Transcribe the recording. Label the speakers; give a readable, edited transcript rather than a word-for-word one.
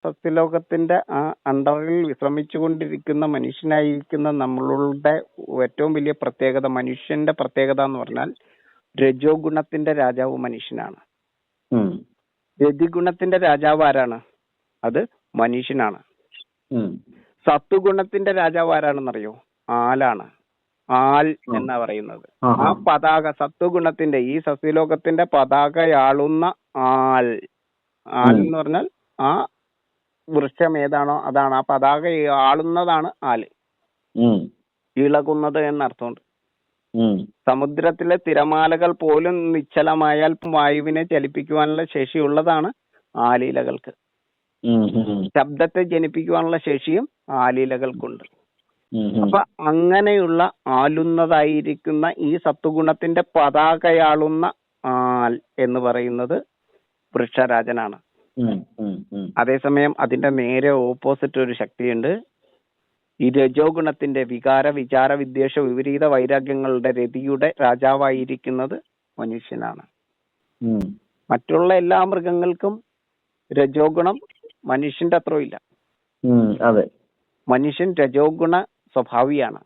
Speaker 1: സസ്യലോകത്തിന്റെ ആ അണ്ടറിൽ വിശ്രമിച്ചുകൊണ്ടിരിക്കുന്ന മനുഷ്യനായിരിക്കുന്ന നമ്മളുടെ ഏറ്റവും വലിയ പ്രത്യേകത, മനുഷ്യന്റെ പ്രത്യേകത എന്ന് പറഞ്ഞാൽ രജോ ഗുണത്തിന്റെ രാജാവ് മനുഷ്യനാണ്. രതിഗുണത്തിന്റെ രാജാവ് ആരാണ്? അത് മനുഷ്യനാണ്. സത്വഗുണത്തിന്റെ രാജാവ് ആരാണെന്നറിയോ? ആലാണ്. ആൽ എന്നാ പറയുന്നത്. ആ പതാക, സത്വഗുണത്തിന്റെ ഈ സസ്യലോകത്തിന്റെ പതാകയാളുന്ന ആൽ. ആൽ എന്ന് പറഞ്ഞാൽ ആ വൃക്ഷം ഏതാണോ അതാണ്. ആ പതാക ആളുന്നതാണ് ആല്. ഇളകുന്നത് എന്നർത്ഥമുണ്ട്. സമുദ്രത്തിലെ തിരമാലകൾ പോലും നിശ്ചലമായാൽ വായുവിനെ ചലിപ്പിക്കുവാനുള്ള ശേഷിയുള്ളതാണ് ആലിലകൾക്ക്. ശബ്ദത്തെ ജനിപ്പിക്കുവാനുള്ള ശേഷിയും ആലിലകൾക്കുണ്ട്. അപ്പൊ അങ്ങനെയുള്ള ആലുന്നതായിരിക്കുന്ന ഈ സത്വഗുണത്തിന്റെ പതാകയാളുന്ന ആൽ എന്ന് പറയുന്നത് വൃക്ഷരാജനാണ്. അതേസമയം അതിന്റെ നേരെ ഓപ്പോസിറ്റ് ഒരു ശക്തിയുണ്ട്. ഈ രജോ ഗുണത്തിന്റെ വികാര, വിചാര, വിദ്വേഷ, വിപരീത വൈരാഗ്യങ്ങളുടെ രതിയുടെ രാജാവായിരിക്കുന്നത് മനുഷ്യനാണ്. മറ്റുള്ള എല്ലാ മൃഗങ്ങൾക്കും രജോ ഗുണം മനുഷ്യന്റെ അത്രയും ഇല്ല. മനുഷ്യൻ രജോ ഗുണ സ്വഭാവിയാണ്.